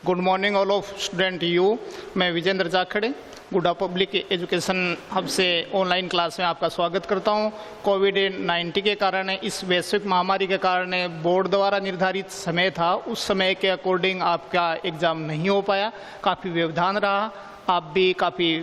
Good morning all of student you. मैं Vijendra जाखड़े गुडा public education hub से online class में आपका स्वागत करता हूं। कोविड-19 के कारण, इस वैश्विक महामारी के कारण बोर्ड द्वारा निर्धारित समय था, उस समय के अकॉर्डिंग आपका एग्ज़ाम नहीं हो पाया। काफ़ी व्यवधान रहा, आप भी काफ़ी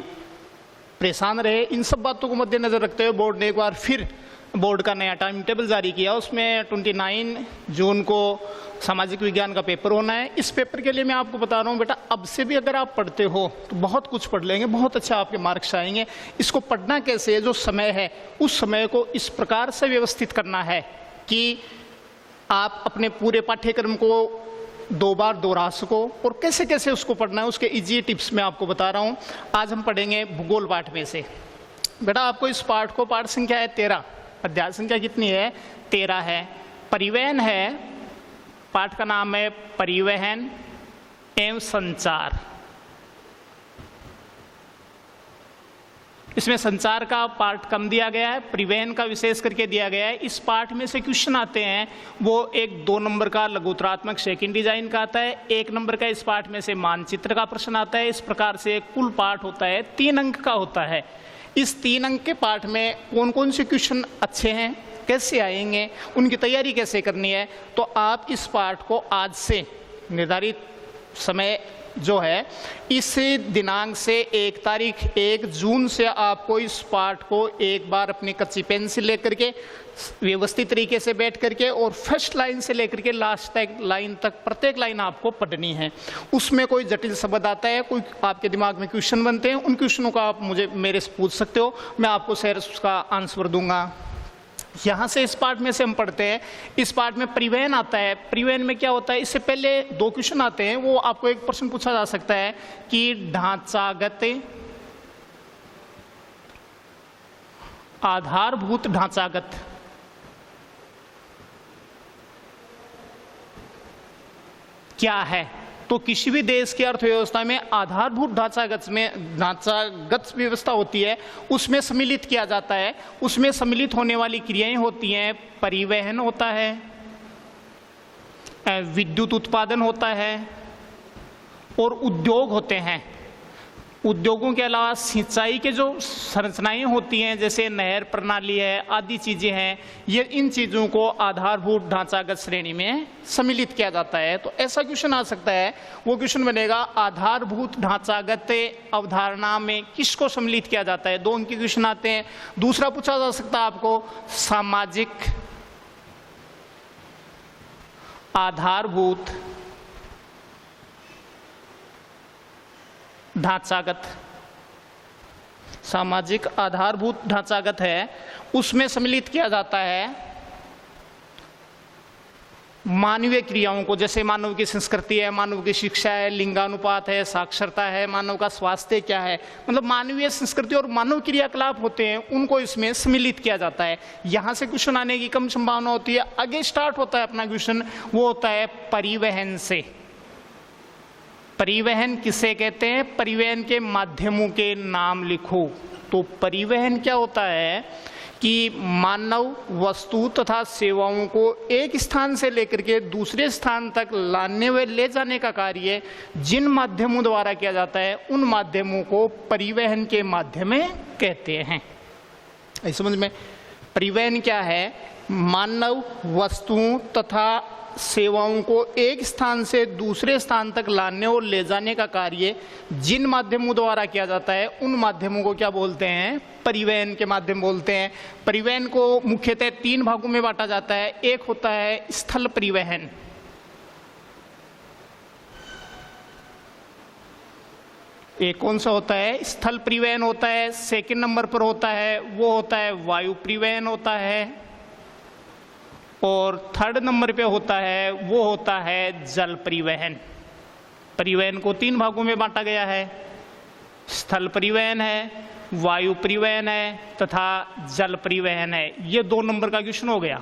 परेशान रहे। इन सब बातों को मद्देनज़र रखते हुए बोर्ड ने एक बार फिर बोर्ड का नया टाइम टेबल जारी किया। उसमें 29 जून को सामाजिक विज्ञान का पेपर होना है। इस पेपर के लिए मैं आपको बता रहा हूँ बेटा, अब से भी अगर आप पढ़ते हो तो बहुत कुछ पढ़ लेंगे, बहुत अच्छा आपके मार्क्स आएंगे। इसको पढ़ना कैसे है, जो समय है उस समय को इस प्रकार से व्यवस्थित करना है कि आप अपने पूरे पाठ्यक्रम को 2 बार दोहरा सको। और कैसे कैसे उसको पढ़ना है उसके इजी टिप्स मैं आपको बता रहा हूँ। आज हम पढ़ेंगे भूगोल पाठ में से। बेटा आपको इस पाठ को, पाठ संख्या है 13, अध्याय संख्या कितनी है, 13 है। परिवहन है, पाठ का नाम है परिवहन एवं संचार। इसमें संचार का पार्ट कम दिया गया है, परिवहन का विशेष करके दिया गया है। इस पाठ में से क्वेश्चन आते हैं वो 1-2 नंबर का लघुतरात्मक सेकंड डिजाइन का आता है, 1 नंबर का इस पाठ में से मानचित्र का प्रश्न आता है। इस प्रकार से कुल पाठ होता है 3 अंक का होता है। इस 3 अंक के पाठ में कौन कौन से क्वेश्चन अच्छे हैं, कैसे आएंगे, उनकी तैयारी कैसे करनी है, तो आप इस पाठ को आज से निर्धारित समय जो है, इस दिनांक से 1 जून से आपको इस पाठ को एक बार अपनी कच्ची पेंसिल लेकर के व्यवस्थित तरीके से बैठ करके और फर्स्ट लाइन से लेकर के लास्ट लाइन तक प्रत्येक लाइन आपको पढ़नी है। उसमें कोई जटिल शब्द आता है, कोई आपके दिमाग में क्वेश्चन बनते हैं, उन क्वेश्चनों का आप मेरे से पूछ सकते हो, मैं आपको शेयर उसका आंसर दूंगा। यहाँ से इस पाठ में से हम पढ़ते हैं। इस पाठ में परिवहन आता है। परिवहन में क्या होता है, इससे पहले 2 क्वेश्चन आते हैं। वो आपको एक प्रश्न पूछा जा सकता है कि ढांचागत, आधारभूत ढांचागत क्या है। तो किसी भी देश की अर्थव्यवस्था में आधारभूत ढांचागत व्यवस्था होती है, उसमें सम्मिलित किया जाता है। उसमें सम्मिलित होने वाली क्रियाएं होती हैं, परिवहन होता है, विद्युत उत्पादन होता है और उद्योग होते हैं। उद्योगों के अलावा सिंचाई के जो संरचनाएं होती हैं, जैसे नहर प्रणाली है, आदि चीज़ें हैं, ये इन चीज़ों को आधारभूत ढांचागत श्रेणी में सम्मिलित किया जाता है। तो ऐसा क्वेश्चन आ सकता है, वो क्वेश्चन बनेगा आधारभूत ढांचागत अवधारणा में किसको सम्मिलित किया जाता है। 2 अंक के क्वेश्चन आते हैं। दूसरा पूछा जा सकता है आपको, सामाजिक आधारभूत ढांचागत। सामाजिक आधारभूत ढांचागत है, उसमें सम्मिलित किया जाता है मानवीय क्रियाओं को, जैसे मानव की संस्कृति है, मानव की शिक्षा है, लिंगानुपात है, साक्षरता है, मानव का स्वास्थ्य क्या है, मतलब मानवीय संस्कृति और मानव क्रियाकलाप होते हैं, उनको इसमें सम्मिलित किया जाता है। यहाँ से क्वेश्चन आने की कम संभावना होती है। आगे स्टार्ट होता है अपना क्वेश्चन, वो होता है परिवहन से। परिवहन किसे कहते हैं, परिवहन के माध्यमों के नाम लिखो। तो परिवहन क्या होता है कि मानव, वस्तु तथा सेवाओं को एक स्थान से लेकर के दूसरे स्थान तक लाने व ले जाने का कार्य जिन माध्यमों द्वारा किया जाता है, उन माध्यमों को परिवहन के माध्यम कहते हैं। इस समझ में परिवहन क्या है, मानव, वस्तुओं तथा सेवाओं को एक स्थान से दूसरे स्थान तक लाने और ले जाने का कार्य जिन माध्यमों द्वारा किया जाता है, उन माध्यमों को क्या बोलते हैं, परिवहन के माध्यम बोलते हैं। परिवहन को मुख्यतः 3 भागों में बांटा जाता है। एक होता है स्थल परिवहन, एक कौन सा होता है, स्थल परिवहन होता है। सेकंड नंबर पर होता है वो होता है वायु परिवहन होता है, और 3rd नंबर पे होता है वो होता है जल परिवहन। परिवहन को 3 भागों में बांटा गया है, स्थल परिवहन है, वायु परिवहन है तथा जल परिवहन है। ये 2 नंबर का क्वेश्चन हो गया।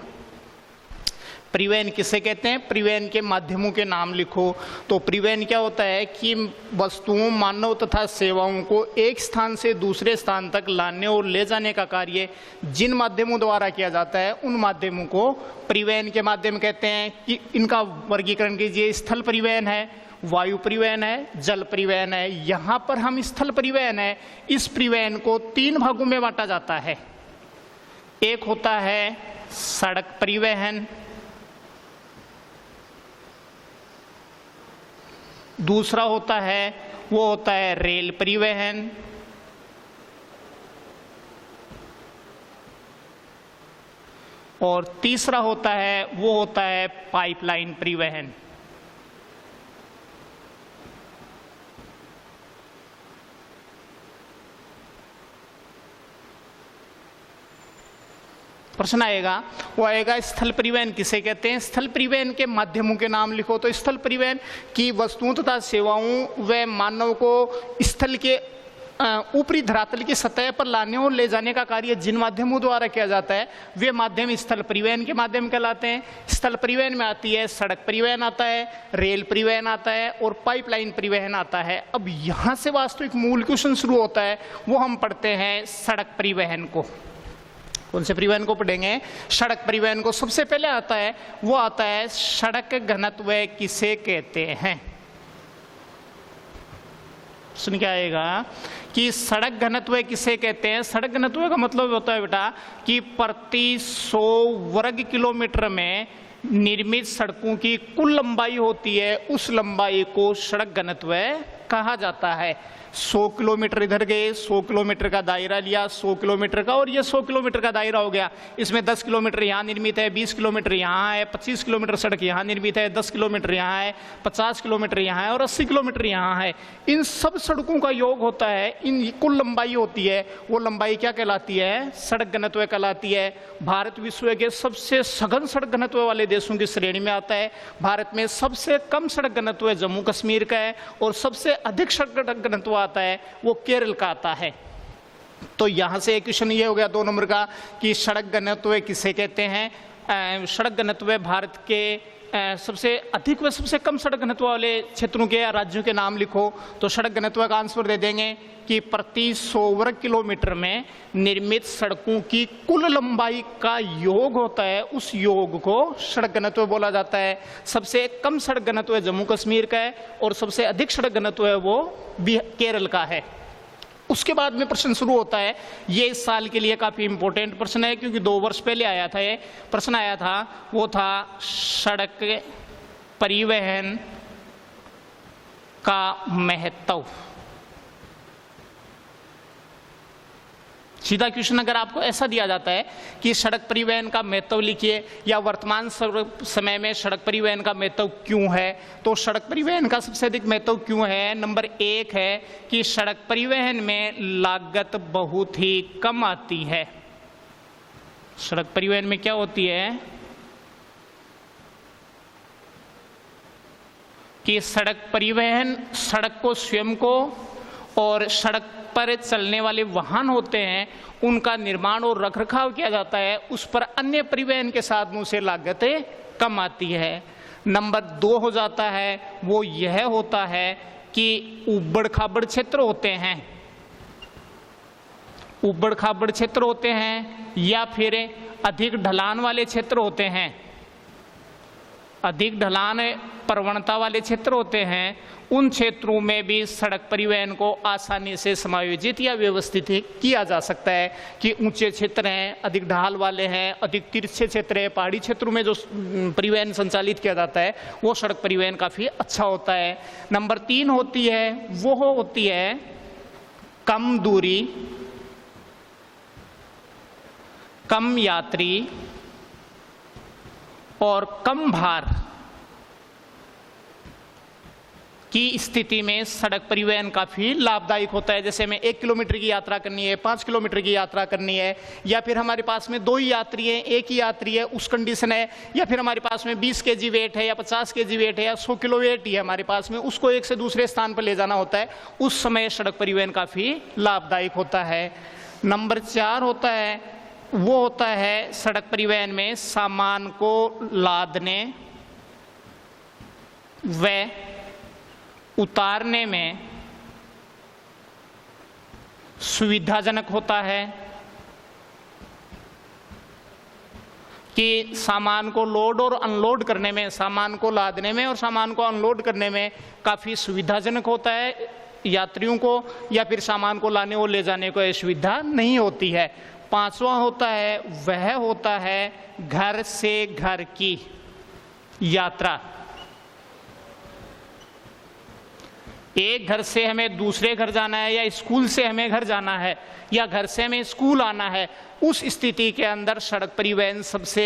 परिवहन किसे कहते हैं, परिवहन के माध्यमों के नाम लिखो। तो परिवहन क्या होता है कि वस्तुओं, मानव तथा सेवाओं को एक स्थान से दूसरे स्थान तक लाने और ले जाने का कार्य जिन माध्यमों द्वारा किया जाता है, उन माध्यमों को परिवहन के माध्यम कहते हैं। कि इनका वर्गीकरण कीजिए, स्थल परिवहन है वायु परिवहन है, जल परिवहन है। यहाँ पर हम स्थल परिवहन है, इस परिवहन को 3 भागों में बांटा जाता है। एक होता है सड़क परिवहन, दूसरा होता है रेल परिवहन, और तीसरा होता है पाइपलाइन परिवहन। प्रश्न आएगा, वो आएगा स्थल परिवहन किसे कहते हैं। स्थल परिवहन के माध्यमों के नाम लिखो। तो स्थल परिवहन की वस्तुओं तथा सेवाओं व मानव को स्थल के ऊपरी धरातल की सतह पर लाने और ले जाने का कार्य जिन माध्यमों द्वारा किया जाता है वे माध्यम स्थल परिवहन के माध्यम कहलाते हैं। स्थल परिवहन में आती है सड़क परिवहन आता है, रेल परिवहन आता है और पाइपलाइन परिवहन आता है। अब यहाँ से वास्तविक मूल क्वेश्चन शुरू होता है, वो हम पढ़ते हैं सड़क परिवहन को। कौन से परिवहन को पढ़ेंगे? सड़क परिवहन को। सबसे पहले आता है सड़क घनत्व किसे कहते हैं। सुन के आएगा कि सड़क घनत्व किसे कहते हैं। सड़क घनत्व का मतलब होता है बेटा कि प्रति 100 वर्ग किलोमीटर में निर्मित सड़कों की कुल लंबाई होती है, उस लंबाई को सड़क घनत्व कहा जाता है। 100 किलोमीटर इधर गए, 100 किलोमीटर का दायरा लिया, 100 किलोमीटर का, और ये 100 किलोमीटर का दायरा हो गया। इसमें 10 किलोमीटर यहाँ निर्मित है, 20 किलोमीटर यहाँ है, 25 किलोमीटर सड़क यहाँ निर्मित है, 10 किलोमीटर यहाँ है, 50 किलोमीटर यहाँ है और 80 किलोमीटर यहाँ है। इन सब सड़कों का योग होता है, इन कुल लंबाई होती है, वो लंबाई क्या कहलाती है? सड़क घनत्व कहलाती है। भारत विश्व के सबसे सघन सड़क घनत्व वाले देशों की श्रेणी में आता है। भारत में सबसे कम सड़क घनत्व जम्मू कश्मीर का है और सबसे अधिक सड़क घनत्व आता है वो केरल का आता है। तो यहां से एक क्वेश्चन ये हो गया 2 नंबर का कि सड़क घनत्व किसे कहते हैं। सड़क घनत्व भारत के सबसे अधिक व सबसे कम सड़क घनत्व वाले क्षेत्रों के या राज्यों के नाम लिखो। तो सड़क घनत्व का आंसर दे देंगे कि प्रति 100 वर्ग किलोमीटर में निर्मित सड़कों की कुल लंबाई का योग होता है, उस योग को सड़क घनत्व बोला जाता है। सबसे कम सड़क घनत्व जम्मू कश्मीर का है और सबसे अधिक सड़क घनत्व है वो केरल का है। उसके बाद में प्रश्न शुरू होता है, ये इस साल के लिए काफी इंपॉर्टेंट प्रश्न है क्योंकि 2 वर्ष पहले आया था ये प्रश्न आया था, वो था सड़क परिवहन का महत्व। सीधा क्वेश्चन अगर आपको ऐसा दिया जाता है कि सड़क परिवहन का महत्व लिखिए या वर्तमान समय में सड़क परिवहन का महत्व क्यों है, तो सड़क परिवहन का सबसे अधिक महत्व क्यों है? नंबर 1 है कि सड़क परिवहन में लागत बहुत ही कम आती है। सड़क परिवहन में क्या होती है कि सड़क परिवहन सड़क को स्वयं को और सड़क पर चलने वाले वाहन होते हैं उनका निर्माण और रखरखाव किया जाता है, उस पर अन्य परिवहन के साधनों से लागतें कम आती है। नंबर 2 हो जाता है वो यह होता है कि उबड़ खाबड़ क्षेत्र होते हैं, उबड़ खाबड़ क्षेत्र होते हैं या फिर अधिक ढलान वाले क्षेत्र होते हैं, अधिक ढलान प्रवणता वाले क्षेत्र होते हैं, उन क्षेत्रों में भी सड़क परिवहन को आसानी से समायोजित या व्यवस्थित किया जा सकता है कि ऊंचे क्षेत्र हैं, अधिक ढाल वाले हैं, अधिक तिरछे क्षेत्र है, पहाड़ी क्षेत्रों में जो परिवहन संचालित किया जाता है वो सड़क परिवहन काफ़ी अच्छा होता है। नंबर 3 होती है वो होती है कम दूरी, कम यात्री और कम भार की स्थिति में सड़क परिवहन काफ़ी लाभदायक होता है। जैसे हमें 1 किलोमीटर की यात्रा करनी है, 5 किलोमीटर की यात्रा करनी है, या फिर हमारे पास में 2 ही यात्री हैं, 1 ही यात्री है उस कंडीशन है, या फिर हमारे पास में 20 kg वेट है या 50 kg वेट है या 100 किलो वेट ही है हमारे पास में, उसको एक से दूसरे स्थान पर ले जाना होता है, उस समय सड़क परिवहन काफ़ी लाभदायक होता है। नंबर 4 होता है वो होता है सड़क परिवहन में सामान को लादने व उतारने में सुविधाजनक होता है कि सामान को लोड और अनलोड करने में, सामान को लादने में और सामान को अनलोड करने में काफ़ी सुविधाजनक होता है यात्रियों को, या फिर सामान को लाने और ले जाने को सुविधा नहीं होती है। पांचवा होता है, वह होता है घर से घर की यात्रा। एक घर से हमें दूसरे घर जाना है, या स्कूल से हमें घर जाना है, या घर से हमें स्कूल आना है, उस स्थिति के अंदर सड़क परिवहन सबसे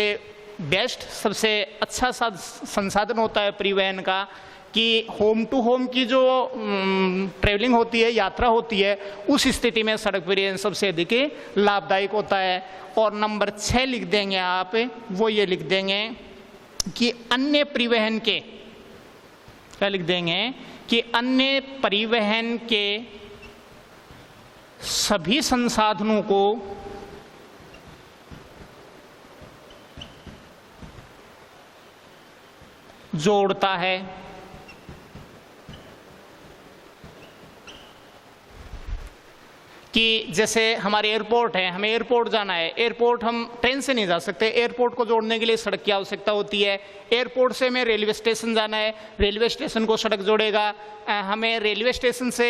बेस्ट, सबसे अच्छा संसाधन होता है परिवहन का, कि होम टू होम की जो ट्रेवलिंग होती है, यात्रा होती है, उस स्थिति में सड़क परिवहन सबसे अधिक लाभदायक होता है। और नंबर 6 लिख देंगे आप, वो ये लिख देंगे कि अन्य परिवहन के, क्या लिख देंगे कि अन्य परिवहन के सभी संसाधनों को जोड़ता है। कि जैसे हमारे एयरपोर्ट है, हमें एयरपोर्ट जाना है, एयरपोर्ट हम ट्रेन से नहीं जा सकते, एयरपोर्ट को जोड़ने के लिए सड़क की आवश्यकता होती है। एयरपोर्ट से हमें रेलवे स्टेशन जाना है, रेलवे स्टेशन को सड़क जोड़ेगा। हमें रेलवे स्टेशन से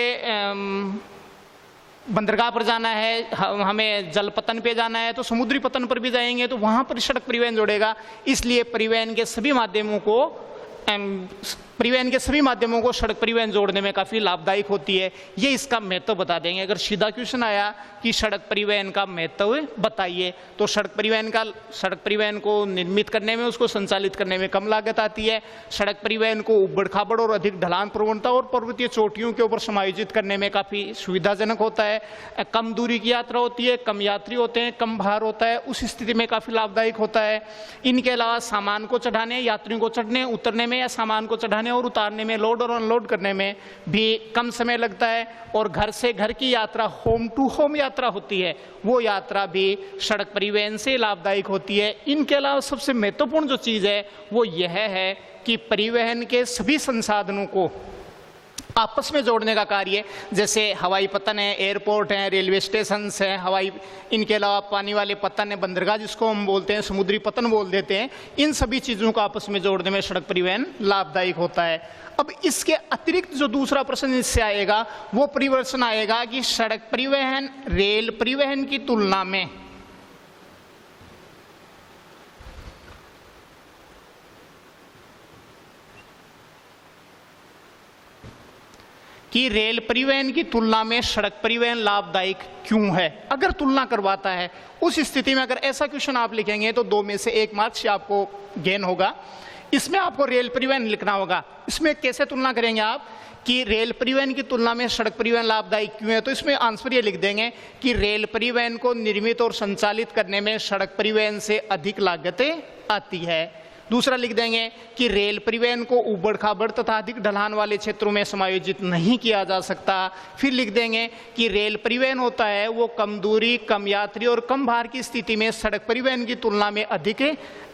बंदरगाह पर जाना है, हमें जल पतन पे जाना है, तो समुद्री पतन पर भी जाएंगे तो वहां पर सड़क परिवहन जोड़ेगा। इसलिए परिवहन के सभी माध्यमों को सड़क परिवहन जोड़ने में काफ़ी लाभदायक होती है। ये इसका महत्व बता देंगे। अगर सीधा क्वेश्चन आया कि सड़क परिवहन का महत्व बताइए, तो सड़क परिवहन को निर्मित करने में, उसको संचालित करने में कम लागत आती है। सड़क परिवहन को उबड़ खाबड़ और अधिक ढलान प्रवणता और पर्वतीय चोटियों के ऊपर समायोजित करने में काफ़ी सुविधाजनक होता है। कम दूरी की यात्रा होती है, कम यात्री होते हैं, कम भार होता है, उस स्थिति में काफ़ी लाभदायक होता है। इनके अलावा सामान को चढ़ाने, यात्रियों को चढ़ने उतरने में, या सामान को चढ़ाने और उतारने में, लोड और अनलोड करने में भी कम समय लगता है। और घर से घर की यात्रा, होम टू होम यात्रा होती है, वो यात्रा भी सड़क परिवहन से लाभदायक होती है। इनके अलावा सबसे महत्वपूर्ण जो चीज़ है वो यह है कि परिवहन के सभी संसाधनों को आपस में जोड़ने का कार्य, जैसे हवाई पतन है, एयरपोर्ट है, रेलवे स्टेशन है, इनके अलावा पानी वाले पतन है, बंदरगाह जिसको हम बोलते हैं, समुद्री पतन बोल देते हैं, इन सभी चीज़ों को आपस में जोड़ने में सड़क परिवहन लाभदायक होता है। अब इसके अतिरिक्त जो दूसरा प्रश्न इससे आएगा वो परिवर्तन आएगा कि सड़क परिवहन रेल परिवहन की तुलना में कि रेल परिवहन की तुलना में सड़क परिवहन लाभदायक क्यों है। अगर तुलना करवाता है, उस स्थिति में अगर ऐसा क्वेश्चन आप लिखेंगे तो 2 में से 1 मार्क्स आपको गेन होगा। इसमें आपको रेल परिवहन लिखना होगा। इसमें कैसे तुलना करेंगे आप कि रेल परिवहन की तुलना में सड़क परिवहन लाभदायक क्यों है, तो इसमें आंसर ये लिख देंगे कि रेल परिवहन को निर्मित और संचालित करने में सड़क परिवहन से अधिक लागतें आती है। दूसरा लिख देंगे कि रेल परिवहन को उबड़ खाबड़ तथा अधिक ढलान वाले क्षेत्रों में समायोजित नहीं किया जा सकता। फिर लिख देंगे कि रेल परिवहन होता है वो कम दूरी, कम यात्री और कम भार की स्थिति में सड़क परिवहन की तुलना में अधिक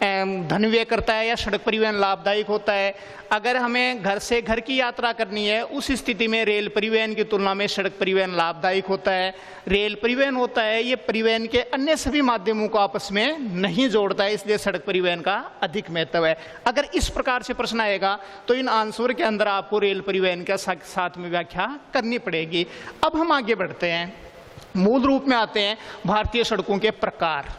धन व्यय करता है या सड़क परिवहन लाभदायक होता है। अगर हमें घर से घर की यात्रा करनी है, उस स्थिति में रेल परिवहन की तुलना में सड़क परिवहन लाभदायक होता है। रेल परिवहन होता है ये परिवहन के अन्य सभी माध्यमों को आपस में नहीं जोड़ता है, इसलिए सड़क परिवहन का अधिक महत्व है। अगर इस प्रकार से प्रश्न आएगा तो इन आंसर के अंदर आपको रेल परिवहन का साथ में व्याख्या करनी पड़ेगी। अब हम आगे बढ़ते हैं, मूल रूप में आते हैं भारतीय सड़कों के प्रकार।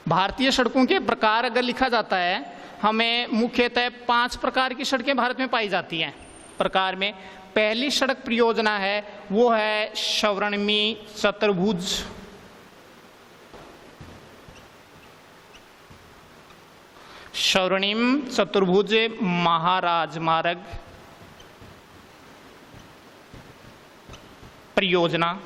भारतीय सड़कों के प्रकार अगर लिखा जाता है, हमें मुख्यतः 5 प्रकार की सड़कें भारत में पाई जाती हैं। प्रकार में पहली सड़क परियोजना है वो है स्वर्णिमी चतुर्भुज स्वर्णिम चतुर्भुज महाराजमार्ग परियोजना।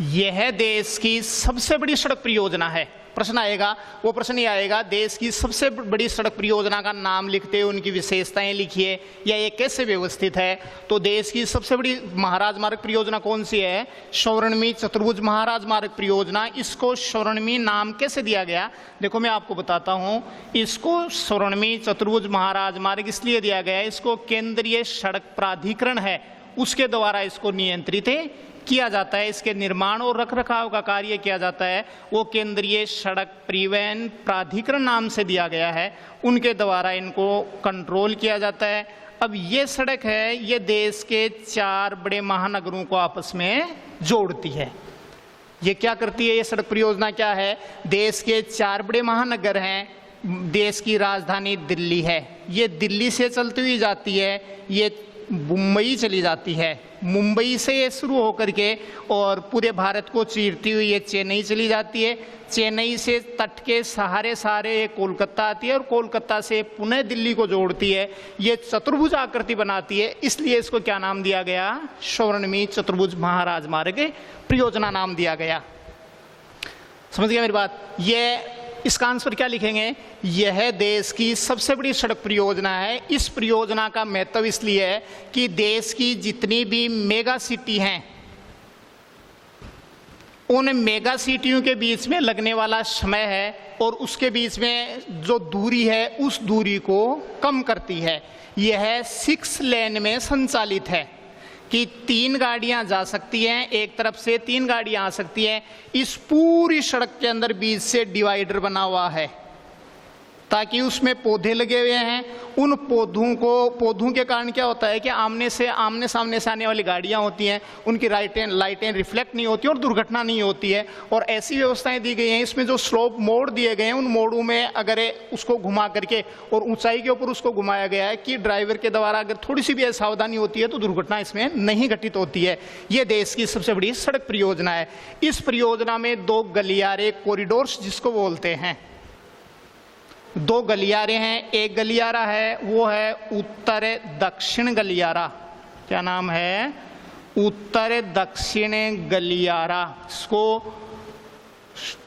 यह देश की सबसे बड़ी सड़क परियोजना है। प्रश्न आएगा, वो प्रश्न ये आएगा देश की सबसे बड़ी सड़क परियोजना का नाम लिखते हुए उनकी विशेषताएं लिखिए या ये कैसे व्यवस्थित है। तो देश की सबसे बड़ी महाराजमार्ग परियोजना कौन सी है? स्वर्णिमी चतुर्भुज महाराजमार्ग परियोजना। इसको स्वर्णिमी नाम कैसे दिया गया? देखो मैं आपको बताता हूँ। इसको स्वर्णिमी चतुर्भुज महाराजमार्ग इसलिए दिया गया है, इसको केंद्रीय सड़क प्राधिकरण है उसके द्वारा इसको नियंत्रित किया जाता है, इसके निर्माण और रखरखाव का कार्य किया जाता है, वो केंद्रीय सड़क परिवहन प्राधिकरण नाम से दिया गया है, उनके द्वारा इनको कंट्रोल किया जाता है। अब ये सड़क है, ये देश के 4 बड़े महानगरों को आपस में जोड़ती है। ये क्या करती है, ये सड़क परियोजना क्या है, देश के 4 बड़े महानगर हैं, देश की राजधानी दिल्ली है, ये दिल्ली से चलती हुई जाती है, ये मुंबई चली जाती है, मुंबई से ये शुरू होकर के और पूरे भारत को चीरती हुई ये चेन्नई चली जाती है, चेन्नई से तट के सहारे ये कोलकाता आती है और कोलकाता से पुनः दिल्ली को जोड़ती है। ये चतुर्भुज आकृति बनाती है, इसलिए इसको क्या नाम दिया गया, स्वर्णिम चतुर्भुज महाराजमार्ग परियोजना नाम दिया गया। समझ गया मेरी बात। ये इसका आंसर क्या लिखेंगे, यह देश की सबसे बड़ी सड़क परियोजना है। इस परियोजना का महत्व इसलिए है कि देश की जितनी भी मेगा सिटी हैं, उन मेगा सिटियों के बीच में लगने वाला समय है और उसके बीच में जो दूरी है उस दूरी को कम करती है। यह 6 लेन में संचालित है कि 3 गाड़ियां जा सकती हैं, एक तरफ से 3 गाड़ियां आ सकती हैं। इस पूरी सड़क के अंदर बीच से डिवाइडर बना हुआ है ताकि उसमें पौधे लगे हुए हैं। उन पौधों के कारण क्या होता है कि आमने सामने से आने वाली गाड़ियां होती हैं, उनकी लाइटें रिफ्लेक्ट नहीं होती और दुर्घटना नहीं होती है। और ऐसी व्यवस्थाएं दी गई हैं, इसमें जो स्लोप मोड़ दिए गए हैं, उन मोड़ों में अगर उसको घुमा करके और ऊंचाई के ऊपर उसको घुमाया गया है कि ड्राइवर के द्वारा अगर थोड़ी सी भी असावधानी होती है तो दुर्घटना इसमें नहीं घटित होती है। ये देश की सबसे बड़ी सड़क परियोजना है। इस परियोजना में 2 गलियारे कॉरिडोर्स जिसको बोलते हैं, 2 गलियारे हैं। एक गलियारा है वो है उत्तर दक्षिण गलियारा, क्या नाम है, उत्तर दक्षिण गलियारा। इसको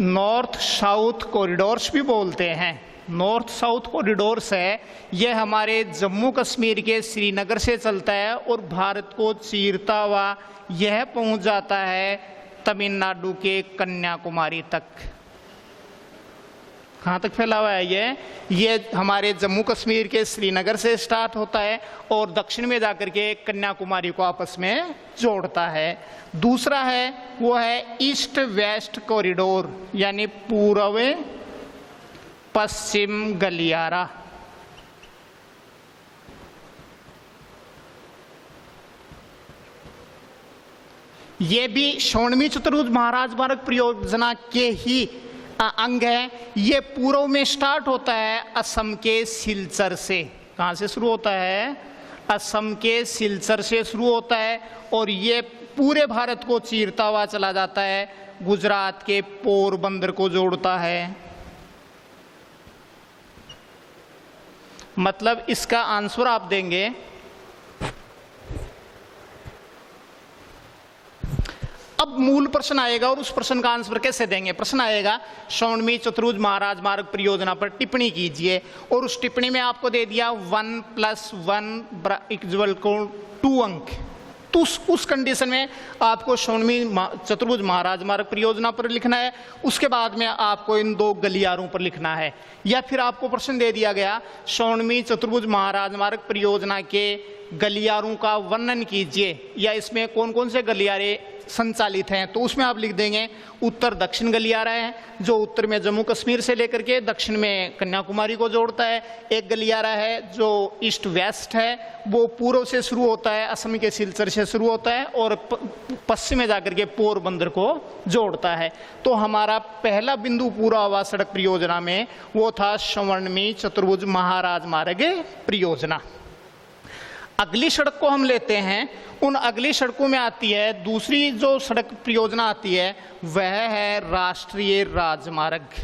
नॉर्थ साउथ कॉरिडोर्स भी बोलते हैं। नॉर्थ साउथ कॉरिडोर्स है, यह हमारे जम्मू कश्मीर के श्रीनगर से चलता है और भारत को चीरता हुआ यह पहुंच जाता है तमिलनाडु के कन्याकुमारी तक। कहाँ तक फैला हुआ है ये हमारे जम्मू कश्मीर के श्रीनगर से स्टार्ट होता है और दक्षिण में जाकर के कन्याकुमारी को आपस में जोड़ता है। दूसरा है वो है ईस्ट वेस्ट कॉरिडोर, यानी पूर्व पश्चिम गलियारा। ये भी स्वर्णिम चतुर्भुज महाराजमार्ग परियोजना के ही अंग है। ये पूर्व में स्टार्ट होता है असम के सिलचर से। कहाँ से शुरू होता है, असम के सिलचर से शुरू होता है और ये पूरे भारत को चीरता हुआ चला जाता है, गुजरात के पोरबंदर को जोड़ता है। मतलब इसका आंसर आप देंगे अब मूल प्रश्न आएगा और उस प्रश्न का आंसर कैसे देंगे। प्रश्न आएगा स्वर्णिम चतुर्भुज महाराजमार्ग परियोजना पर टिप्पणी कीजिए और उस टिप्पणी में आपको दे दिया 1 + 1 = 2 अंक। तो उस कंडीशन में आपको स्वर्णिम चतुर्भुज महाराजमार्ग परियोजना पर लिखना है, उसके बाद में आपको इन 2 गलियारों पर लिखना है। या फिर आपको प्रश्न दे दिया गया स्वर्णिम चतुर्भुज महाराजमार्ग परियोजना के गलियारों का वर्णन कीजिए या इसमें कौन कौन से गलियारे संचालित हैं, तो उसमें आप लिख देंगे उत्तर दक्षिण गलियारा है जो उत्तर में जम्मू कश्मीर से लेकर के दक्षिण में कन्याकुमारी को जोड़ता है। एक गलियारा है जो ईस्ट वेस्ट है, वो पूर्व से शुरू होता है, असम के सिलचर से शुरू होता है और पश्चिम में जाकर के पोरबंदर को जोड़ता है। तो हमारा पहला बिंदु पूरा हुआ सड़क परियोजना में वो था स्वर्णिम चतुर्भुज महाराजमार्ग परियोजना। अगली सड़क को हम लेते हैं, उन अगली सड़कों में आती है दूसरी जो सड़क परियोजना आती है वह है राष्ट्रीय राजमार्ग।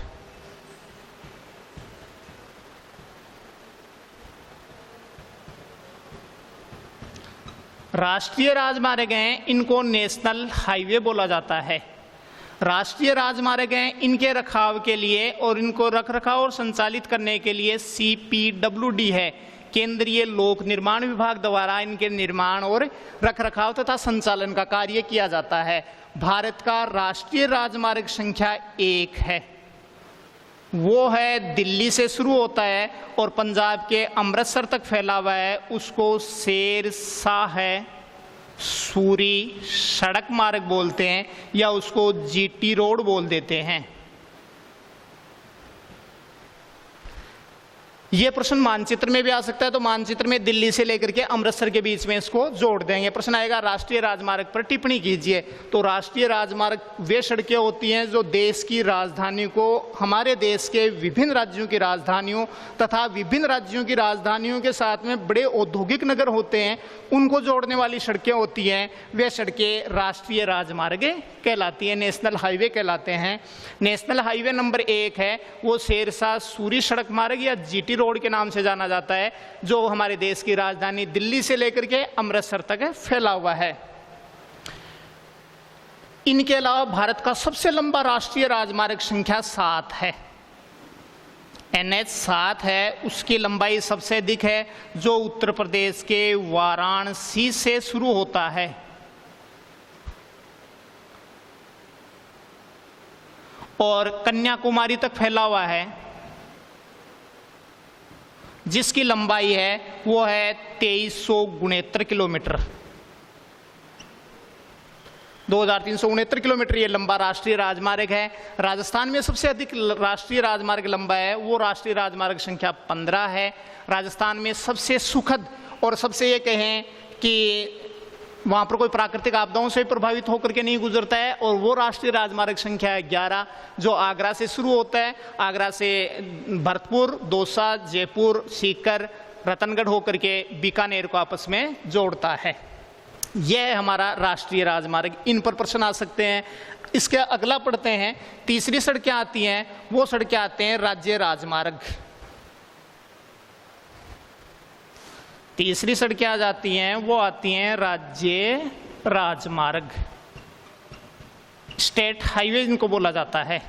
राष्ट्रीय राजमार्ग हैं, इनको नेशनल हाईवे बोला जाता है। राष्ट्रीय राजमार्ग हैं, इनके रखाव के लिए और इनको रखरखाव और संचालित करने के लिए CPWD है, केंद्रीय लोक निर्माण विभाग द्वारा इनके निर्माण और रखरखाव तथा संचालन का कार्य किया जाता है। भारत का राष्ट्रीय राजमार्ग संख्या 1 है, वो है दिल्ली से शुरू होता है और पंजाब के अमृतसर तक फैला हुआ है, उसको शेर शाह है सूरी सड़क मार्ग बोलते हैं या उसको जीटी रोड बोल देते हैं। ये प्रश्न मानचित्र में भी आ सकता है, तो मानचित्र में दिल्ली से लेकर के अमृतसर के बीच में इसको जोड़ देंगे। प्रश्न आएगा राष्ट्रीय राजमार्ग पर टिप्पणी कीजिए। तो राष्ट्रीय राजमार्ग वे सड़कें होती हैं जो देश की राजधानी को हमारे देश के विभिन्न राज्यों की राजधानियों तथा विभिन्न राज्यों की राजधानियों के साथ में बड़े औद्योगिक नगर होते हैं, उनको जोड़ने वाली सड़कें होती हैं। वे सड़कें राष्ट्रीय राजमार्ग कहलाती हैं, नेशनल हाईवे कहलाते हैं। नेशनल हाईवे नंबर 1 है वो शेरशाह सूरी सड़क मार्ग या जीटी रोड के नाम से जाना जाता है, जो हमारे देश की राजधानी दिल्ली से लेकर के अमृतसर तक फैला हुआ है। इनके अलावा भारत का सबसे लंबा राष्ट्रीय राजमार्ग संख्या 7 है, NH 7 है। उसकी लंबाई सबसे अधिक है, जो उत्तर प्रदेश के वाराणसी से शुरू होता है और कन्याकुमारी तक फैला हुआ है, जिसकी लंबाई है वो है 2369 किलोमीटर, 2369 किलोमीटर ये लंबा राष्ट्रीय राजमार्ग है। राजस्थान में सबसे अधिक राष्ट्रीय राजमार्ग लंबा है, वो राष्ट्रीय राजमार्ग संख्या 15 है। राजस्थान में सबसे सुखद और सबसे ये कहें कि वहाँ पर कोई प्राकृतिक आपदाओं से प्रभावित होकर के नहीं गुजरता है, और वो राष्ट्रीय राजमार्ग संख्या 11 जो आगरा से शुरू होता है, आगरा से भरतपुर, दौसा, जयपुर, सीकर, रतनगढ़ होकर के बीकानेर को आपस में जोड़ता है। यह है हमारा राष्ट्रीय राजमार्ग। इन पर प्रश्न आ सकते हैं। इसके अगला पढ़ते हैं। तीसरी सड़कें आती हैं, वो सड़कें आते हैं राज्य राजमार्ग। तीसरी सड़कें आ जाती हैं, वो आती हैं राज्य राजमार्ग, स्टेट हाईवे इनको बोला जाता है,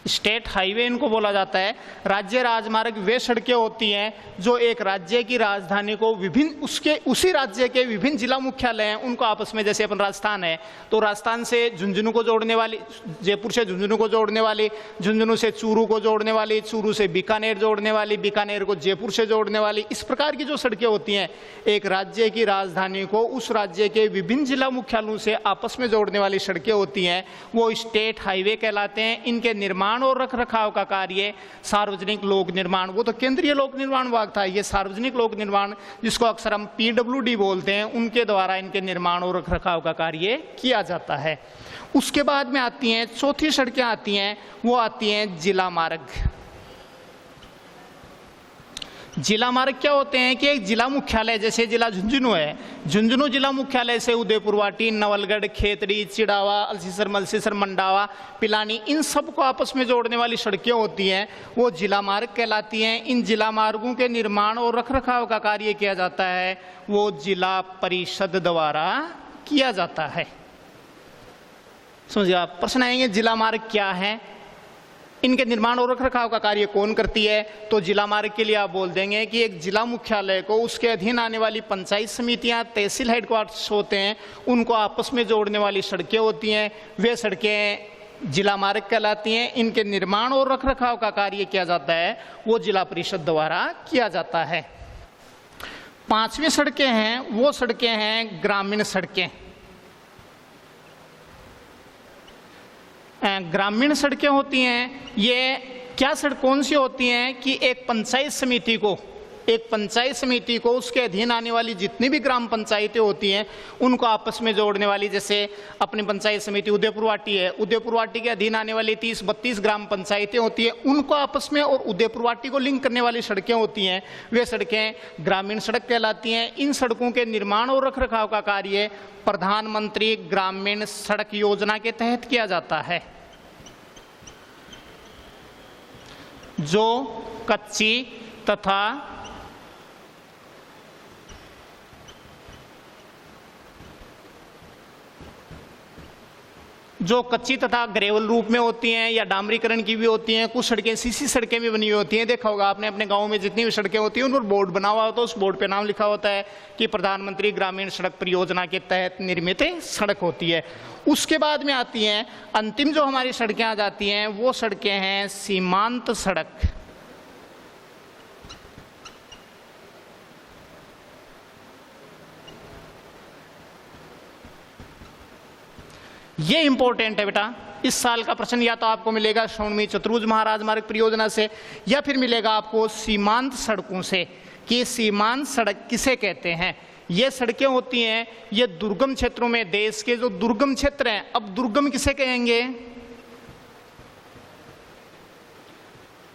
स्टेट हाईवे इनको बोला जाता है। राज्य राजमार्ग वे सड़कें होती हैं जो एक राज्य की राजधानी को विभिन्न उसी राज्य के विभिन्न जिला मुख्यालय हैं उनको आपस में, जैसे अपन राजस्थान है तो राजस्थान से झुंझुनू को जोड़ने वाली, जयपुर से झुंझुनू को जोड़ने वाली, झुंझुनू से चूरू को जोड़ने वाली, चूरू से बीकानेर जोड़ने वाली, बीकानेर को जयपुर से जोड़ने वाली, इस प्रकार की जो सड़कें होती हैं एक राज्य की राजधानी को उस राज्य के विभिन्न जिला मुख्यालयों से आपस में जोड़ने वाली सड़कें होती हैं, वो स्टेट हाईवे कहलाते हैं। इनके निर्माण और रखरखाव का कार्य सार्वजनिक लोक निर्माण, वो तो केंद्रीय लोक निर्माण विभाग था, ये सार्वजनिक लोक निर्माण जिसको अक्सर हम PWD बोलते हैं, उनके द्वारा इनके निर्माण और रखरखाव का कार्य किया जाता है। उसके बाद में आती हैं चौथी सड़कें आती हैं, वो आती हैं जिला मार्ग। जिला मार्ग क्या होते हैं कि एक जिला मुख्यालय, जैसे जिला झुंझुनू है, झुंझुनू जिला मुख्यालय से उदयपुरवाटी, नवलगढ़, खेतड़ी, चिड़ावा, अलसीसर, मलसीसर, मंडावा, पिलानी, इन सब को आपस में जोड़ने वाली सड़कें होती हैं, वो जिला मार्ग कहलाती हैं। इन जिला मार्गों के निर्माण और रखरखाव का कार्य किया जाता है, वो जिला परिषद द्वारा किया जाता है। समझिए आप, प्रश्न आएंगे जिला मार्ग क्या है, इनके निर्माण और रखरखाव का कार्य कौन करती है। तो जिला मार्ग के लिए आप बोल देंगे कि एक जिला मुख्यालय को उसके अधीन आने वाली पंचायत समितियां, तहसील हेडक्वार्टर्स होते हैं, उनको आपस में जोड़ने वाली सड़कें होती हैं, वे सड़कें जिला मार्ग कहलाती हैं। इनके निर्माण और रखरखाव का कार्य किया जाता है, वो जिला परिषद द्वारा किया जाता है। पांचवी सड़कें हैं, वो सड़कें हैं ग्रामीण सड़कें। ग्रामीण सड़कें होती हैं, ये क्या सड़क कौन सी होती हैं कि एक पंचायत समिति को उसके अधीन आने वाली जितनी भी ग्राम पंचायतें होती हैं उनको आपस में जोड़ने वाली, जैसे अपनी पंचायत समिति उदयपुरवाटी है, उदयपुरवाटी के अधीन आने वाली 30-32 ग्राम पंचायतें होती हैं, उनको आपस में और उदयपुरवाटी को लिंक करने वाली सड़कें होती हैं, वे सड़कें ग्रामीण सड़क कहलाती हैं। इन सड़कों के निर्माण और रखरखाव का कार्य प्रधानमंत्री ग्रामीण सड़क योजना के तहत किया जाता है। जो कच्ची तथा ग्रेवल रूप में होती हैं या डामरीकरण की भी होती हैं, कुछ सड़कें सीसी सड़कें भी बनी हुई होती हैं। देखा होगा आपने अपने गांव में जितनी भी सड़कें होती हैं उन पर बोर्ड बना हुआ होता है, उस बोर्ड पे नाम लिखा होता है कि प्रधानमंत्री ग्रामीण सड़क परियोजना के तहत निर्मित सड़क होती है। उसके बाद में आती हैं अंतिम जो हमारी सड़कें आ जाती हैं, वो सड़कें हैं सीमांत सड़क। ये इंपॉर्टेंट है बेटा। इस साल का प्रश्न या तो आपको मिलेगा स्वर्णिम चतुर्भुज महाराजमार्ग परियोजना से या फिर मिलेगा आपको सीमांत सड़कों से कि सीमांत सड़क किसे कहते हैं। ये सड़कें होती हैं ये दुर्गम क्षेत्रों में, देश के जो दुर्गम क्षेत्र हैं। अब दुर्गम किसे कहेंगे?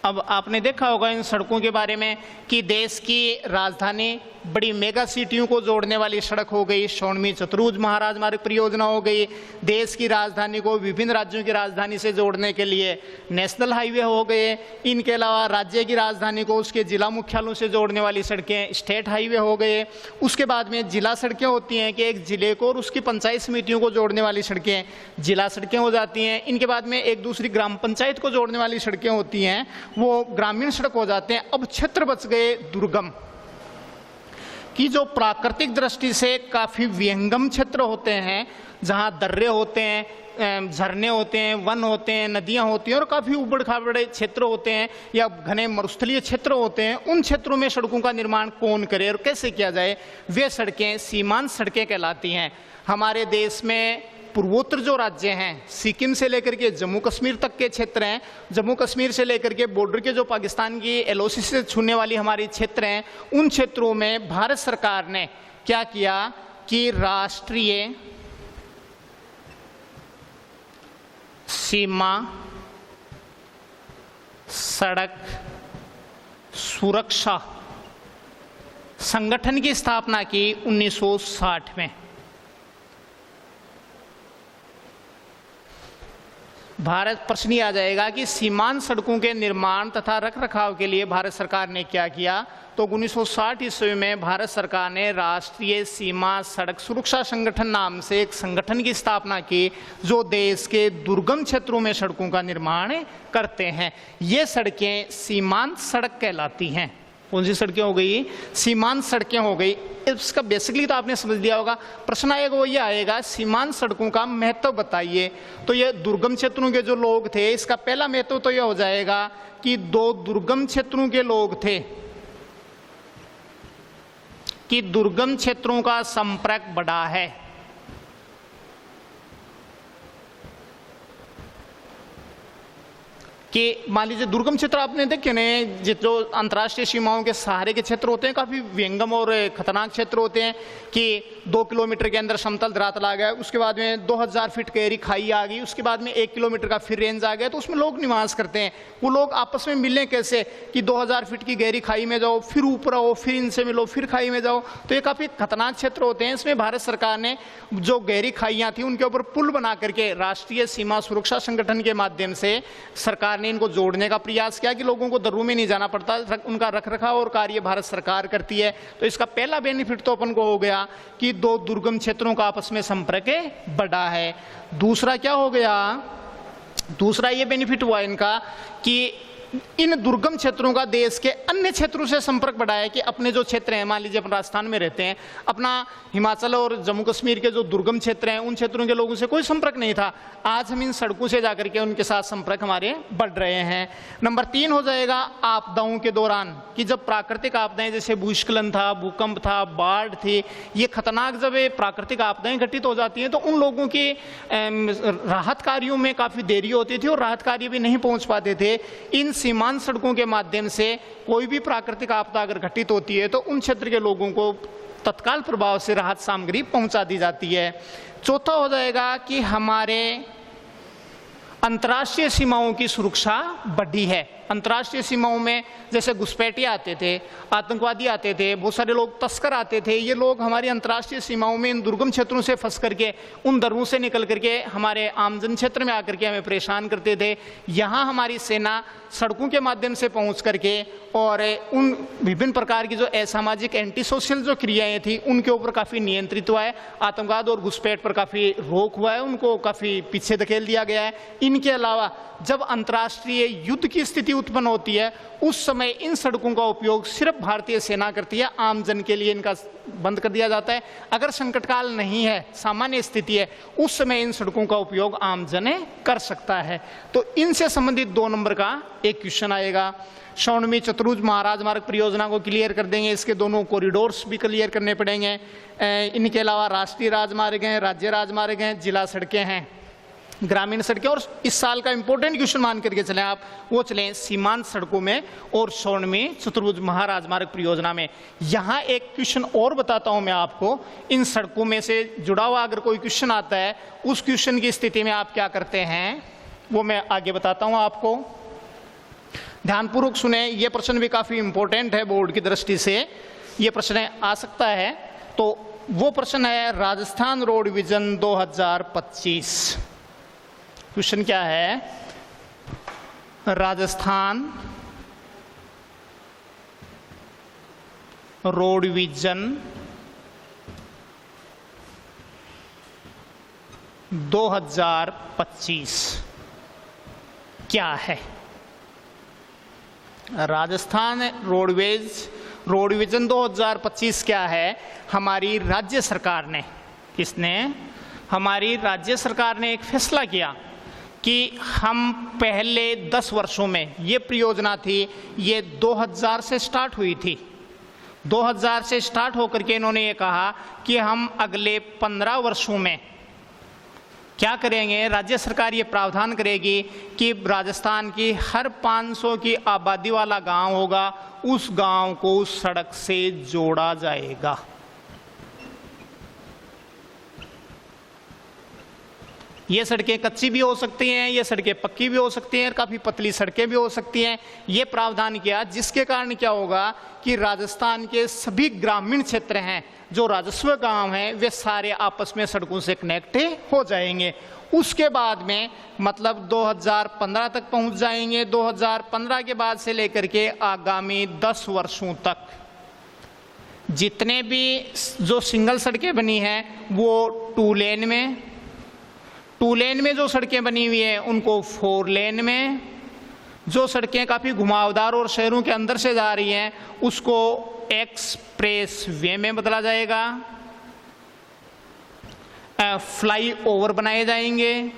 अब आपने देखा होगा इन सड़कों के बारे में कि देश की राजधानी बड़ी मेगा सिटियों को जोड़ने वाली सड़क हो गई स्वर्णिम चतुर्भुज महाराजमार्ग परियोजना हो गई। देश की राजधानी को विभिन्न राज्यों की राजधानी से जोड़ने के लिए नेशनल हाईवे हो गए। इनके अलावा राज्य की राजधानी को उसके जिला मुख्यालयों से जोड़ने वाली सड़कें स्टेट हाईवे हो गए। उसके बाद में जिला सड़कें होती हैं कि एक जिले को और उसकी पंचायत समितियों को जोड़ने वाली सड़कें जिला सड़कें हो जाती हैं। इनके बाद में एक दूसरी ग्राम पंचायत को जोड़ने वाली सड़कें होती हैं वो ग्रामीण सड़क हो जाते हैं। अब क्षेत्र बच गए दुर्गम कि जो प्राकृतिक दृष्टि से काफ़ी विहंगम क्षेत्र होते हैं, जहाँ दर्रे होते हैं, झरने होते हैं, वन होते हैं, नदियाँ होती हैं और काफ़ी उबड़ खाबड़े क्षेत्र होते हैं या घने मरुस्थलीय क्षेत्र होते हैं। उन क्षेत्रों में सड़कों का निर्माण कौन करे और कैसे किया जाए, वे सड़कें सीमांत सड़कें कहलाती हैं। हमारे देश में पूर्वोत्तर जो राज्य हैं, सिक्किम से लेकर के जम्मू कश्मीर तक के क्षेत्र हैं, जम्मू कश्मीर से लेकर के बॉर्डर के जो पाकिस्तान की एलओसी से छूने वाली हमारी क्षेत्र हैं, उन क्षेत्रों में भारत सरकार ने क्या किया कि राष्ट्रीय सीमा सड़क सुरक्षा संगठन की स्थापना की 1960 में। भारत प्रश्न आ जाएगा कि सीमांत सड़कों के निर्माण तथा रखरखाव के लिए भारत सरकार ने क्या किया। तो 1960 ईस्वी में भारत सरकार ने राष्ट्रीय सीमा सड़क सुरक्षा संगठन नाम से एक संगठन की स्थापना की जो देश के दुर्गम क्षेत्रों में सड़कों का निर्माण करते हैं। ये सड़कें सीमांत सड़क कहलाती हैं। कौन सी सड़कें हो गई? सीमांत सड़कें हो गई। इसका बेसिकली तो आपने समझ लिया होगा। प्रश्न आएगा वो ये आएगा सीमांत सड़कों का महत्व बताइए। तो ये दुर्गम क्षेत्रों के जो लोग थे, इसका पहला महत्व तो यह हो जाएगा कि दो दुर्गम क्षेत्रों के लोग थे कि दुर्गम क्षेत्रों का संपर्क बढ़ा है। कि मान लीजिए दुर्गम क्षेत्र आपने देखे ना, जो अंतर्राष्ट्रीय सीमाओं के सहारे के क्षेत्र होते हैं काफ़ी विहंगम और खतरनाक क्षेत्र होते हैं कि 2 किलोमीटर के अंदर समतल धरातल आ गया, उसके बाद में 2000 फीट गहरी खाई आ गई, उसके बाद में 1 किलोमीटर का फिर रेंज आ गया, तो उसमें लोग निवास करते हैं। वो लोग आपस में मिलें कैसे कि 2000 फीट की गहरी खाई में जाओ, फिर ऊपर आओ, फिर इनसे मिलो, फिर खाई में जाओ। तो ये काफ़ी खतरनाक क्षेत्र होते हैं। इसमें भारत सरकार ने जो गहरी खाइयाँ थी उनके ऊपर पुल बना करके राष्ट्रीय सीमा सुरक्षा संगठन के माध्यम से सरकार ने इनको जोड़ने का प्रयास किया कि लोगों को दर्रों में नहीं जाना पड़ता, उनका रखरखाव और कार्य भारत सरकार करती है। तो इसका पहला बेनिफिट तो अपन को हो गया कि दो दुर्गम क्षेत्रों का आपस में संपर्क बढ़ा है। दूसरा क्या हो गया? दूसरा ये बेनिफिट हुआ इनका कि इन दुर्गम क्षेत्रों का देश के अन्य क्षेत्रों से संपर्क बढ़ा है कि अपने जो क्षेत्र हैं, मान लीजिए अपन राजस्थान में रहते हैं, अपना हिमाचल और जम्मू कश्मीर के जो दुर्गम क्षेत्र हैं उन क्षेत्रों के लोगों से कोई संपर्क नहीं था। आज हम इन सड़कों से जाकर के उनके साथ संपर्क हमारे बढ़ रहे हैं। नंबर 3 हो जाएगा आपदाओं के दौरान कि जब प्राकृतिक आपदाएं जैसे भूस्खलन था, भूकंप था, बाढ़ थी, ये खतरनाक जब ये प्राकृतिक आपदाएं घटित हो जाती हैं तो उन लोगों की राहत कार्यों में काफ़ी देरी होती थी और राहत कार्य भी नहीं पहुँच पाते थे। इन सीमांत सड़कों के माध्यम से कोई भी प्राकृतिक आपदा अगर घटित होती है तो उन क्षेत्र के लोगों को तत्काल प्रभाव से राहत सामग्री पहुंचा दी जाती है। चौथा हो जाएगा कि हमारे अंतर्राष्ट्रीय सीमाओं की सुरक्षा बढ़ी है। अंतर्राष्ट्रीय सीमाओं में जैसे घुसपैठिए आते थे, आतंकवादी आते थे, बहुत सारे लोग तस्कर आते थे, ये लोग हमारी अंतर्राष्ट्रीय सीमाओं में इन दुर्गम क्षेत्रों से फंस करके उन दरों से निकल करके हमारे आमजन क्षेत्र में आकर के हमें परेशान करते थे। यहाँ हमारी सेना सड़कों के माध्यम से पहुँच करके और उन विभिन्न प्रकार की जो असामाजिक एंटी सोशल जो क्रियाएँ थी उनके ऊपर काफ़ी नियंत्रित हुआ है। आतंकवाद और घुसपैठ पर काफ़ी रोक हुआ है, उनको काफ़ी पीछे धकेल दिया गया है। इनके अलावा जब अंतर्राष्ट्रीय युद्ध की स्थिति उत्पन्न होती है उस समय इन सड़कों का उपयोग सिर्फ भारतीय सेना करती है, आम जन के लिए इनका बंद कर दिया जाता है। अगर संकटकाल नहीं है, सामान्य स्थिति है, उस समय इन सड़कों का उपयोग आम जन कर सकता है। तो इनसे संबंधित 2 नंबर का एक क्वेश्चन आएगा। स्वर्णिम चतुर्भुज महाराजमार्ग परियोजना को क्लियर कर देंगे, इसके दोनों कॉरिडोर्स भी क्लियर करने पड़ेंगे। इनके अलावा राष्ट्रीय राजमार्ग हैं, राज्य राजमार्ग हैं, जिला सड़कें हैं। ग्रामीण सड़कें, और इस साल का इंपॉर्टेंट क्वेश्चन मान करके चलें आप, वो चलें सीमांत सड़कों में और स्वर्णिम चतुर्भुज महाराजमार्ग परियोजना में। यहाँ एक क्वेश्चन और बताता हूं मैं आपको, इन सड़कों में से जुड़ा हुआ अगर कोई क्वेश्चन आता है, उस क्वेश्चन की स्थिति में आप क्या करते हैं वो मैं आगे बताता हूं आपको। ध्यानपूर्वक सुने, ये प्रश्न भी काफी इंपॉर्टेंट है बोर्ड की दृष्टि से, ये प्रश्न आ सकता है। तो वो प्रश्न है राजस्थान रोड विजन 2025। क्वेश्चन क्या है? राजस्थान रोड विजन 2025 क्या है? राजस्थान रोड विजन 2025 क्या है? हमारी राज्य सरकार ने, किसने? हमारी राज्य सरकार ने एक फैसला किया कि हम पहले 10 वर्षों में, ये परियोजना थी, ये 2000 से स्टार्ट हुई थी। 2000 से स्टार्ट होकर के इन्होंने ये कहा कि हम अगले 15 वर्षों में क्या करेंगे? राज्य सरकार ये प्रावधान करेगी कि राजस्थान की हर 500 की आबादी वाला गांव होगा, उस गांव को उस सड़क से जोड़ा जाएगा। ये सड़कें कच्ची भी हो सकती हैं, ये सड़कें पक्की भी हो सकती हैं, काफ़ी पतली सड़कें भी हो सकती हैं। ये प्रावधान किया जिसके कारण क्या होगा कि राजस्थान के सभी ग्रामीण क्षेत्र हैं, जो राजस्व गांव हैं, वे सारे आपस में सड़कों से कनेक्ट हो जाएंगे। उसके बाद में मतलब 2015 तक पहुंच जाएंगे। 2015 के बाद से लेकर के आगामी 10 वर्षों तक जितने भी जो सिंगल सड़कें बनी हैं वो 2 लेन में जो सड़कें बनी हुई हैं उनको 4 लेन में, जो सड़कें काफ़ी घुमावदार और शहरों के अंदर से जा रही हैं उसको एक्सप्रेस वे में बदला जाएगा, फ्लाई ओवर बनाए जाएंगे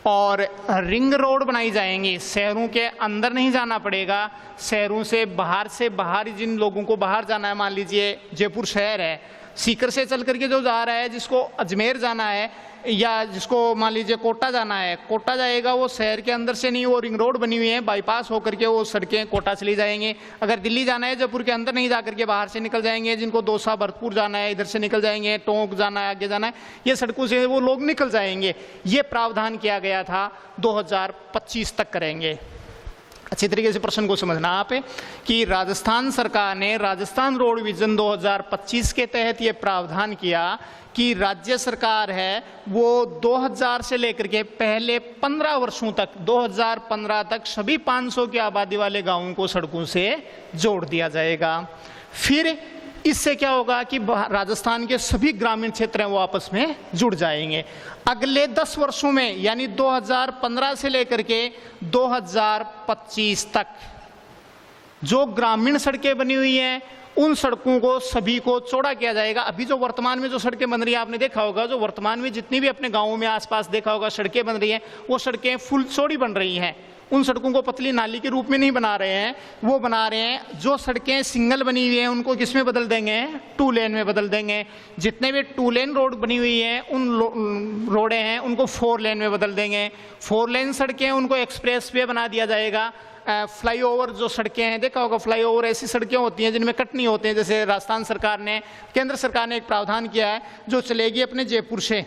और रिंग रोड बनाई जाएंगी। शहरों के अंदर नहीं जाना पड़ेगा, शहरों से बाहर जिन लोगों को बाहर जाना है, मान लीजिए जयपुर शहर है, सीकर से चल करके जो जा रहा है, जिसको अजमेर जाना है या जिसको मान लीजिए कोटा जाना है, कोटा जाएगा, वो शहर के अंदर से नहीं, वो रिंग रोड बनी हुई है, बाईपास होकर के वो सड़कें कोटा चली जाएंगे। अगर दिल्ली जाना है, जयपुर के अंदर नहीं जा करके बाहर से निकल जाएंगे, जिनको दौसा भरतपुर जाना है इधर से निकल जाएंगे, टोंक जाना है आगे जाना है, ये सड़कों से वो लोग निकल जाएंगे। ये प्रावधान किया गया था 2025 तक करेंगे। अच्छी तरीके से प्रश्न को समझना आप कि राजस्थान सरकार ने राजस्थान रोड विजन 2025 के तहत ये प्रावधान किया कि राज्य सरकार है वो 2000 से लेकर के पहले 15 वर्षों तक, 2015 तक सभी 500 की आबादी वाले गांवों को सड़कों से जोड़ दिया जाएगा। फिर इससे क्या होगा कि राजस्थान के सभी ग्रामीण क्षेत्र हैं वो आपस में जुड़ जाएंगे। अगले 10 वर्षों में यानी 2015 से लेकर के 2025 तक जो ग्रामीण सड़कें बनी हुई हैं उन सड़कों को सभी को चौड़ा किया जाएगा। अभी जो वर्तमान में जो सड़कें बन रही हैं आपने देखा होगा, जो वर्तमान में जितनी भी अपने गांवों में आसपास देखा होगा सड़कें बन रही हैं, वो सड़कें फुल चौड़ी बन रही हैं। उन सड़कों को पतली नाली के रूप में नहीं बना रहे हैं, वो बना रहे हैं जो सड़कें सिंगल बनी हुई हैं उनको किस में बदल देंगे? 2 लेन में बदल देंगे। जितने भी 2 लेन रोड बनी हुई हैं उन रोडें हैं उनको 4 लेन में बदल देंगे। 4 लेन सड़कें उनको एक्सप्रेस वे बना दिया जाएगा। फ्लाईओवर जो सड़कें हैं देखा होगा, फ्लाईओवर ऐसी सड़कें होती हैं जिनमें कट नहीं होते हैं। जैसे राजस्थान सरकार ने, केंद्र सरकार ने एक प्रावधान किया है जो चलेगी अपने जयपुर से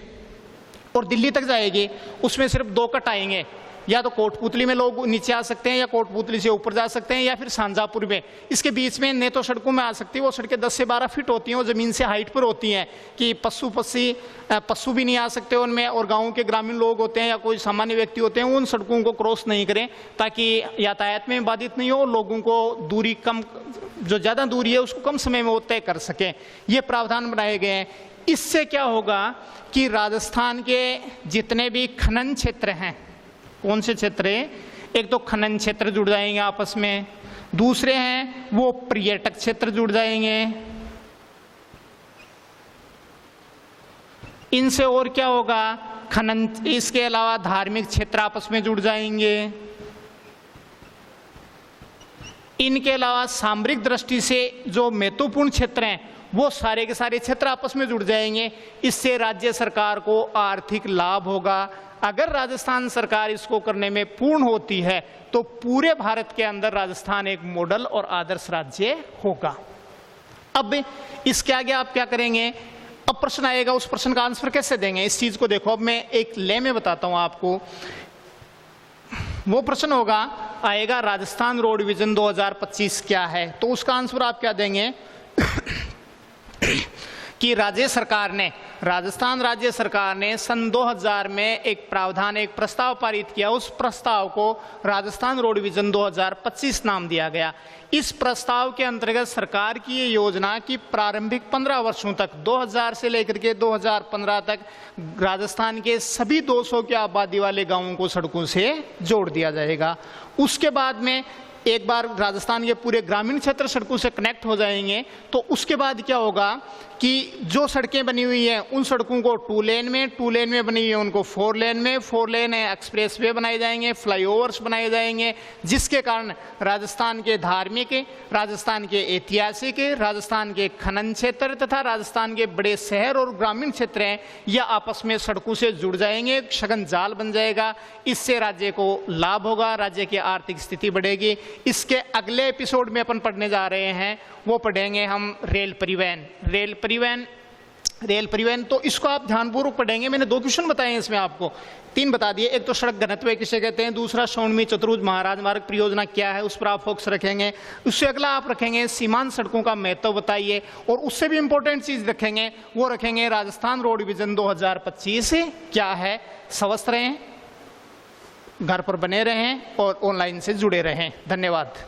और दिल्ली तक जाएगी, उसमें सिर्फ 2 कट आएंगे, या तो कोटपुतली में लोग नीचे आ सकते हैं या कोटपुतली से ऊपर जा सकते हैं या फिर सांजापुर में। इसके बीच में न तो सड़कों में आ सकती है, वो सड़कें 10 से 12 फीट होती हैं, वो ज़मीन से हाइट पर होती हैं कि पशु भी नहीं आ सकते उनमें, और गाँव के ग्रामीण लोग होते हैं या कोई सामान्य व्यक्ति होते हैं उन सड़कों को क्रॉस नहीं करें ताकि यातायात में बाधित नहीं हो, लोगों को दूरी कम, जो ज़्यादा दूरी है उसको कम समय में वो तय कर सकें। ये प्रावधान बनाए गए हैं। इससे क्या होगा कि राजस्थान के जितने भी खनन क्षेत्र हैं, कौन से क्षेत्र है? एक तो खनन क्षेत्र जुड़ जाएंगे आपस में, दूसरे हैं वो पर्यटक क्षेत्र जुड़ जाएंगे, इनसे और क्या होगा? खनन, इसके अलावा धार्मिक क्षेत्र आपस में जुड़ जाएंगे, इनके अलावा सामरिक दृष्टि से जो महत्वपूर्ण क्षेत्र हैं वो सारे के सारे क्षेत्र आपस में जुड़ जाएंगे। इससे राज्य सरकार को आर्थिक लाभ होगा। अगर राजस्थान सरकार इसको करने में पूर्ण होती है तो पूरे भारत के अंदर राजस्थान एक मॉडल और आदर्श राज्य होगा। अब इसके आगे आप क्या करेंगे, अब प्रश्न आएगा, उस प्रश्न का आंसर कैसे देंगे, इस चीज को देखो। अब मैं एक ले में बताता हूं आपको। वो प्रश्न होगा, आएगा राजस्थान रोड विजन 2025 क्या है, तो उसका आंसर आप क्या देंगे कि राजस्थान राज्य सरकार ने सन 2000 में एक प्रावधान, एक प्रस्ताव पारित किया। उस प्रस्ताव को राजस्थान रोड विजन 2025 नाम दिया गया। इस प्रस्ताव के अंतर्गत सरकार की ये योजना की प्रारंभिक 15 वर्षों तक, 2000 से लेकर के 2015 तक, राजस्थान के सभी 200 की आबादी वाले गांवों को सड़कों से जोड़ दिया जाएगा। उसके बाद में एक बार राजस्थान के पूरे ग्रामीण क्षेत्र सड़कों से कनेक्ट हो जाएंगे तो उसके बाद क्या होगा कि जो सड़कें बनी हुई हैं उन सड़कों को 2 लेन में बनी हुई है उनको 4 लेन में, 4 लेन एक्सप्रेस वे बनाए जाएंगे, फ्लाईओवर्स बनाए जाएंगे, जिसके कारण राजस्थान के धार्मिक, राजस्थान के ऐतिहासिक, राजस्थान के खनन क्षेत्र तथा राजस्थान के बड़े शहर और ग्रामीण क्षेत्र हैं, यह आपस में सड़कों से जुड़ जाएंगे, सघन जाल बन जाएगा। इससे राज्य को लाभ होगा, राज्य की आर्थिक स्थिति बढ़ेगी। इसके अगले एपिसोड में अपन पढ़ने जा रहे हैं, वो पढ़ेंगे हम रेल परिवहन। तो इसको आप ध्यानपूर्वक पढ़ेंगे। मैंने 2 क्वेश्चन बताए हैं इसमें, आपको 3 बता दिए। एक तो सड़क घनत्व किसे कहते हैं, दूसरा श्रोणीय चतुर्भुज महाराज मार्ग परियोजना क्या है, उस पर आप फोकस रखेंगे। उससे अगला आप रखेंगे सीमांत सड़कों का महत्व बताइए, और उससे भी इंपॉर्टेंट चीज रखेंगे, वो रखेंगे राजस्थान रोड विजन 2025 क्या है। स्वस्थ रहें, घर पर बने रहें और ऑनलाइन से जुड़े रहें। धन्यवाद।